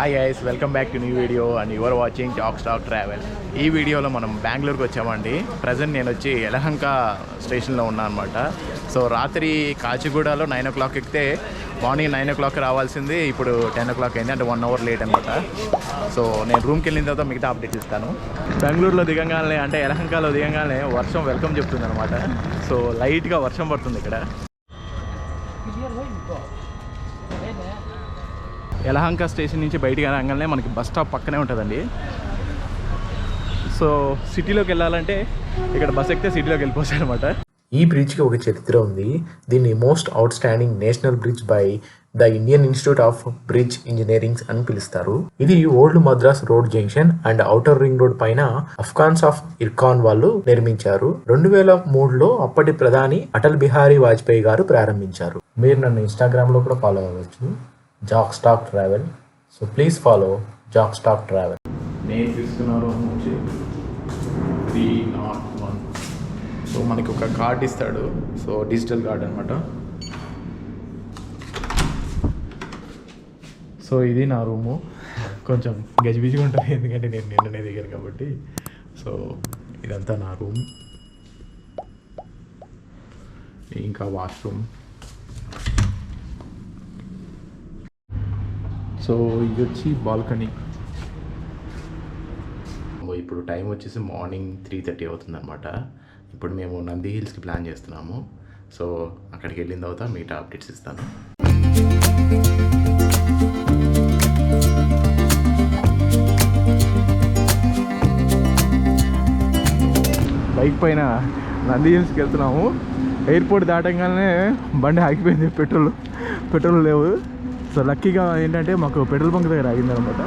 Hi guys, welcome back to new video and your watching Jackstock travel. ఈ వీడియోలో మనం బెంగళూరుకి వచ్చామండి. ప్రజెంట్ నేను వచ్చి యలహంక స్టేషన్లో ఉన్నాను అనమాట. సో రాత్రి కాచిగూడలో 9 o'clock ఎక్కితే మార్నింగ్ 9 o'clock రావాల్సింది ఇప్పుడు 10 o'clock అయింది, అంటే 1 hour లేట్ అనమాట. సో నేను రూమ్కి వెళ్ళిన తర్వాత మిగతా అప్డేట్ ఇస్తాను. బెంగళూరులో దిగంగానే అంటే యలహంకలో దిగంగానే వర్షం వెల్కమ్ చెప్తుంది అనమాట. సో లైట్గా వర్షం పడుతుంది ఇక్కడ. యలహంక స్టేషన్ నుంచి బయటికి రాగానే మనకి బస్ స్టాప్ పక్కనే ఉంటుందండి. సో సిటీలోకి వెళ్ళాలంటే ఇక్కడ బస్ ఎక్కితే సిటీలోకి వెళ్ళిపోతాయి అనమాట. ఈ బ్రిడ్జ్కి ఒక చరిత్ర ఉంది. దీన్ని most out standing national bridge by the Indian institute of bridge engineering అని పిలుస్తారు. ఇది old Madras road junction and outer ring road పైన అఫ్ఘాన్స్ ఆఫ్ ఇర్కాన్ వాళ్ళు నిర్మించారు. 2003లో అప్పటి ప్రధాని అటల్ బిహారీ వాజ్పేయి గారు ప్రారంభించారు. మీరు నన్ను ఇన్స్టాగ్రామ్ లో కూడా ఫాలో అవ్వచ్చు, Jakstock Travel. So please follow Jakstock Travel. నేను తీసుకున్నారు 301. సో మనకి ఒక కార్డ్ ఇస్తాడు. సో డిజిటల్ కార్డ్ అనమాట. సో ఇది నా రూము. కొంచెం గజిబిజిగా ఉంటుంది ఎందుకంటే నేను నిన్ననే దిగాను కాబట్టి. సో ఇదంతా నా రూమ్, ఇంకా వాష్రూమ్. సో ఇది వచ్చి బాల్కనీ. ఇప్పుడు టైం వచ్చేసి మార్నింగ్ 3:30 అవుతుంది అనమాట. ఇప్పుడు మేము నంది హిల్స్కి ప్లాన్ చేస్తున్నాము. సో అక్కడికి వెళ్ళిన తర్వాత మిగతా అప్డేట్స్ ఇస్తాను. బైక్ పైన నంది హిల్స్కి వెళ్తున్నాము. ఎయిర్పోర్ట్ దాటంగానే బండి ఆగిపోయింది, పెట్రోల్ లేవు. సో లక్కీగా ఏంటంటే మాకు పెట్రోల్ బంక్ దగ్గర ఆగింది అనమాట.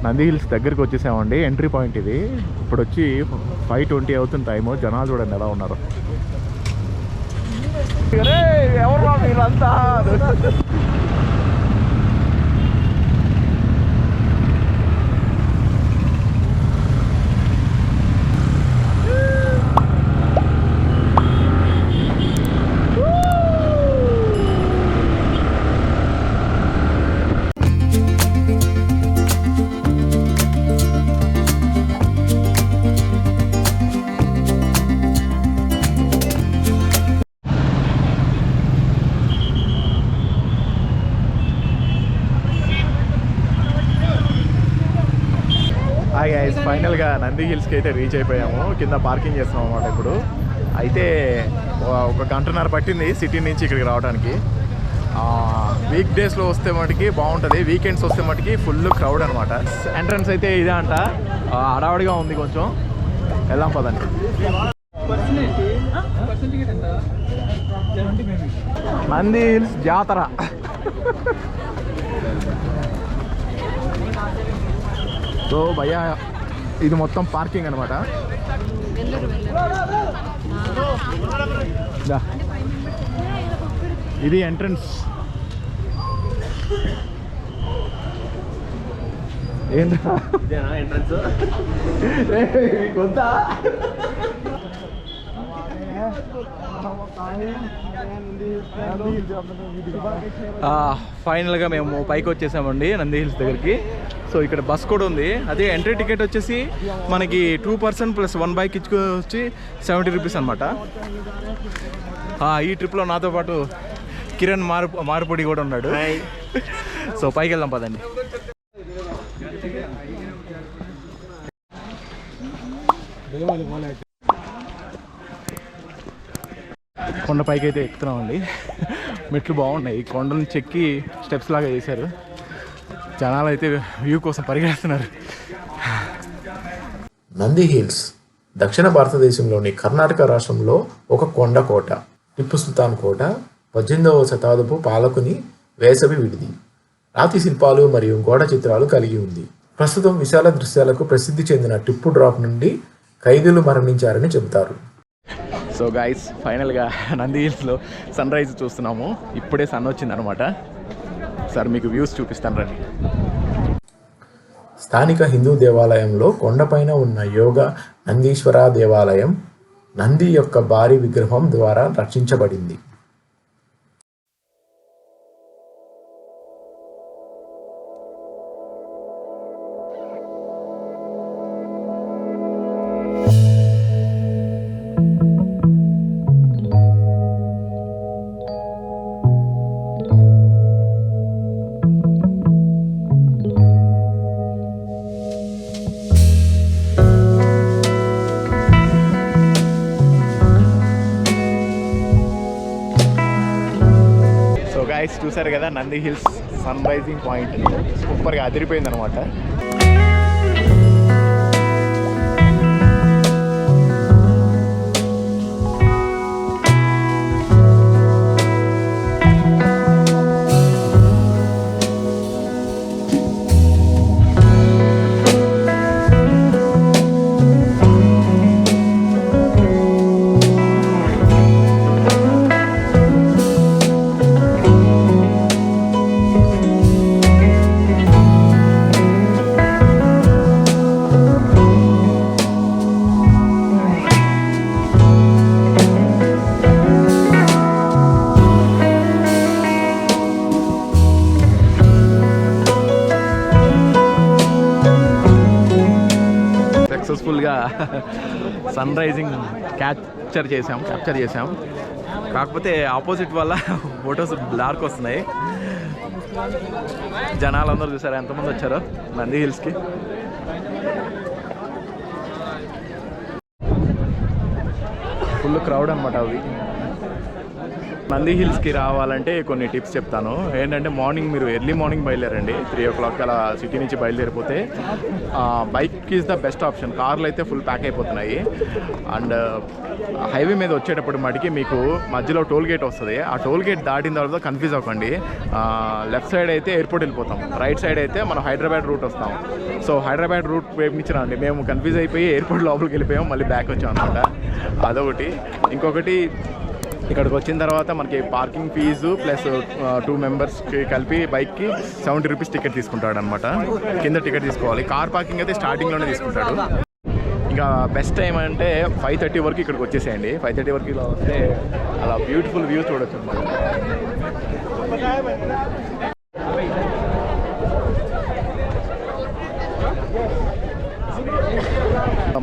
నంది హిల్స్ దగ్గరికి వచ్చేసామండి. ఎంట్రీ పాయింట్ ఇది. ఇప్పుడు వచ్చి 5:20 అవుతుంది టైము. జనాలు చూడండి ఎలా ఉన్నారు. ఎవరు మీరంతా? ఫైనల్గా నంది హిల్స్కి అయితే రీచ్ అయిపోయాము. కింద పార్కింగ్ చేస్తున్నాం అన్నమాట. ఇప్పుడు అయితే 1 గంటన్నర పట్టింది సిటీ నుంచి ఇక్కడికి రావడానికి. వీక్ డేస్లో వస్తే మటుకి బాగుంటుంది, వీకెండ్స్ వస్తే మటుకి ఫుల్ క్రౌడ్ అనమాట. ఎంట్రన్స్ అయితే ఇదే అంట, హడావుడిగా ఉంది కొంచెం. వెళ్దాం పదండి. నంది హిల్స్ జాతర. సో భయ్యా ఇది మొత్తం పార్కింగ్ అనమాట. ఇది ఎంట్రన్స్. ఏంటా ఎంట్రన్స్ కొంత ఫైనల్గా మేము పైకి వచ్చేసామండి నంది హిల్స్ దగ్గరికి. సో ఇక్కడ బస్ కూడా ఉంది. అదే ఎంట్రీ టికెట్ వచ్చేసి మనకి 2 person + 1 bike వచ్చి 70 rupees అనమాట. ఈ ట్రిప్లో నాతో పాటు కిరణ్ మారుపొడి కూడా ఉన్నాడు. సో పైకి వెళ్దాం పదండి. కొండ పైకి అయితే ఎక్కుతున్నామండి. మెట్లు బాగున్నాయి, కొండను చెక్కి స్టెప్స్ లాగా చేశారు. జనాలు అయితే వ్యూ కోసం పరిగెడుతున్నారు. నంది హిల్స్ దక్షిణ భారతదేశంలోని కర్ణాటక రాష్ట్రంలో ఒక కొండ కోట. టిప్పు సుల్తాన్ కోట 18వ శతాబ్దపు పాలకుని వేసవి విడిది. రాతి శిల్పాలు మరియు గోడ చిత్రాలు కలిగి ఉంది. ప్రస్తుతం విశాల దృశ్యాలకు ప్రసిద్ధి చెందిన టిప్పు డ్రాప్ నుండి ఖైదీలు మరణించారని చెబుతారు. సో గైస్, ఫైనల్గా నంది హిల్స్లో సన్ రైజ్ చూస్తున్నాము. ఇప్పుడే సన్ వచ్చింది అనమాట. సార్ మీకు వ్యూస్ చూపిస్తాను రండి. స్థానిక హిందూ దేవాలయంలో కొండపైన ఉన్న యోగా నందీశ్వర దేవాలయం నంది యొక్క భారీ విగ్రహం ద్వారా రక్షించబడింది. గైస్ చూసారు కదా Nandi hills sun rising point సూపర్గా అదిరిపోయింది అనమాట. సక్సెస్ఫుల్గా సన్ రైజింగ్ క్యాప్చర్ చేసాం. కాకపోతే ఆపోజిట్ వల్ల ఫొటోస్ డార్క్ వస్తున్నాయి. జనాలందరూ చూసారా ఎంతమంది వచ్చారో నంది హిల్స్కి. ఫుల్ క్రౌడ్ అనమాట. అవి నంది హిల్స్కి రావాలంటే కొన్ని టిప్స్ చెప్తాను. ఏంటంటే మార్నింగ్ మీరు ఎర్లీ మార్నింగ్ బయలుదేరండి. 3 o'clock అలా సిటీ నుంచి బయలుదేరిపోతే bike is the best option. కార్లు అయితే ఫుల్ ప్యాక్ అయిపోతున్నాయి. అండ్ హైవే మీద వచ్చేటప్పుడు మటుకి మీకు మధ్యలో టోల్ గేట్ వస్తుంది. ఆ టోల్ గేట్ దాటిన తర్వాత కన్ఫ్యూజ్ అవ్వకండి. లెఫ్ట్ సైడ్ అయితే ఎయిర్పోర్ట్ వెళ్ళిపోతాం, రైట్ సైడ్ అయితే మనం హైదరాబాద్ రూట్ వస్తాం. సో హైదరాబాద్ రూట్ వేపించినండి మేము కన్ఫ్యూజ్ అయిపోయి ఎయిర్పోర్ట్ లోపలికి వెళ్ళిపోయాం, మళ్ళీ బ్యాక్ వచ్చాం అనమాట. అదొకటి. ఇంకొకటి ఇక్కడికి వచ్చిన తర్వాత మనకి పార్కింగ్ ఫీజు ప్లస్ 2 మెంబర్స్కి కలిపి బైక్కి 70 రూపీస్ టికెట్ తీసుకుంటాడు అనమాట. కింద టికెట్ తీసుకోవాలి. కార్ పార్కింగ్ అయితే స్టార్టింగ్లోనే తీసుకుంటాడు. ఇంకా బెస్ట్ టైం అంటే 5:30 వరకు ఇక్కడికి వచ్చేసేయండి. 5:30 వరకు ఇలా వస్తే అలా బ్యూటిఫుల్ వ్యూ చూడొచ్చు అనమాట.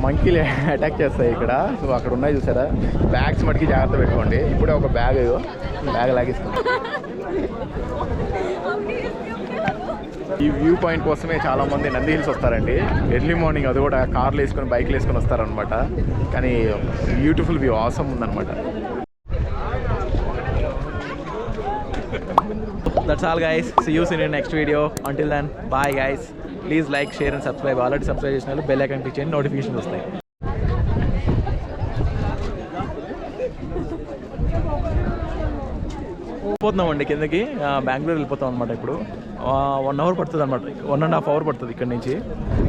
మంకీలు అటాక్ చేస్తాయి ఇక్కడ. సో అక్కడ ఉన్నాయి చూసారా, బ్యాగ్స్ మటుకి జాగ్రత్త పెట్టుకోండి. ఇప్పుడే ఒక బ్యాగ్ లాగేసుకుంటాం. ఈ వ్యూ పాయింట్ కోసమే చాలామంది నంది హిల్స్ వస్తారండి ఎర్లీ మార్నింగ్. అది కూడా కార్లు వేసుకొని బైక్లు వేసుకొని వస్తారనమాట. కానీ బ్యూటిఫుల్ వ్యూ ఆసమ్ ఉందన్నమాట. That's all guys. See you soon in the next video. Until then, bye guys. Please like, share and subscribe. Already subscribe చేసిన బెల్ ఐకాన్ క్లిక్ చేయండి, నోటిఫికేషన్ వస్తాయి. పోతున్నామండి కిందకి. బెంగళూరు వెళ్ళిపోతాం అనమాట. ఇప్పుడు 1 hour పడుతుంది అనమాట, 1.5 hour పడుతుంది ఇక్కడ నుంచి.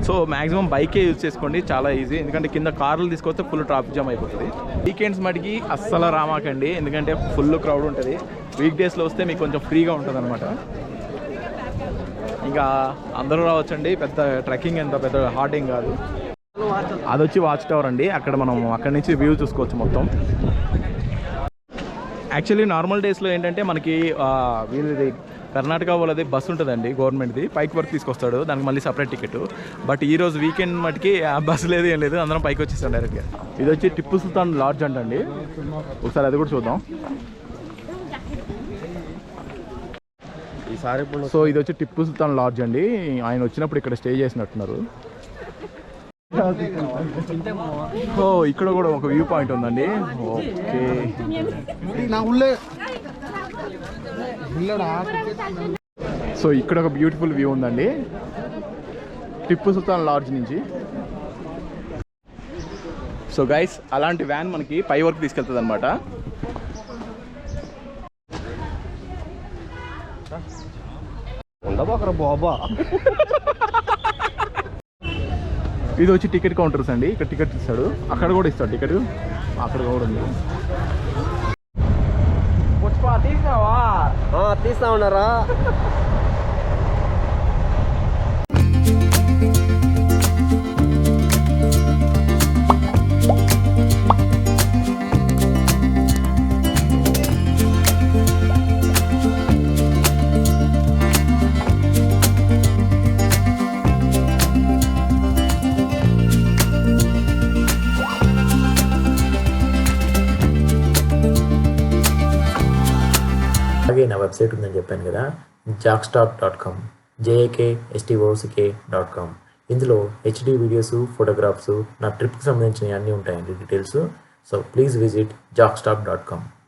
సో మ్యాక్సిమం బైకే యూజ్ చేసుకోండి, చాలా ఈజీ. ఎందుకంటే కింద కార్లు తీసుకొస్తే ఫుల్ ట్రాఫిక్ జామ్ అయిపోతుంది. వీకెండ్స్ మటుకి అస్సలు రామాకండి, ఎందుకంటే ఫుల్ క్రౌడ్ ఉంటుంది. వీక్ డేస్లో వస్తే మీకు కొంచెం ఫ్రీగా ఉంటుంది అనమాట. ఇంకా అందరూ రావచ్చండి. పెద్ద ట్రెక్కింగ్ ఎంత పెద్ద హార్డ్ ఏం కాదు. అది వచ్చి వాచ్ టవర్ అండి. అక్కడ మనం అక్కడి నుంచి వ్యూ చూసుకోవచ్చు మొత్తం. యాక్చువల్లీ నార్మల్ డేస్లో ఏంటంటే మనకి వీళ్ళది కర్ణాటక వాళ్ళది బస్సు ఉంటుందండి, గవర్నమెంట్ది. పైకి వరకు తీసుకొస్తాడు, దానికి మళ్ళీ సపరేట్ టికెట్. బట్ ఈరోజు వీకెండ్ మటుకి బస్సు లేదు, ఏం లేదు, అందరం పైకి వచ్చేస్తాం డైరెక్ట్గా. ఇది వచ్చి టిప్పు సుల్తాన్ లాడ్జ్ అంటండి. ఒకసారి అది కూడా చూద్దాం. సో ఇది వచ్చి టిప్పు సుల్తాన్ లాడ్జ్ అండి. ఆయన వచ్చినప్పుడు ఇక్కడ స్టే చేసినట్టున్నారు. ఓ ఇక్కడ కూడా ఒక వ్యూ పాయింట్ ఉందండి. ఓకే, సో ఇక్కడ ఒక బ్యూటిఫుల్ వ్యూ ఉందండి టిప్పు సుల్తాన్ లాడ్జ్ నుంచి. సో గైస్, అలాంటి వ్యాన్ మనకి పై వరకు తీసుకెళ్తుంది అనమాట. బాబా ఇది వచ్చి టికెట్ కౌంటర్స్ అండి. ఇక్కడ టికెట్ ఇస్తాడు, అక్కడ కూడా ఇస్తాడు టికెట్, అక్కడ కూడా ఉంది. తీస్తా ఉన్నారా? అలాగే నా వెబ్సైట్ ఉందని చెప్పాను కదా, jakstock.com, jakstock.com. ఇందులో హెచ్డి వీడియోస్, ఫోటోగ్రాఫ్స్, నా ట్రిప్కి సంబంధించిన అన్నీ ఉంటాయండి details. So please visit jakstock.com.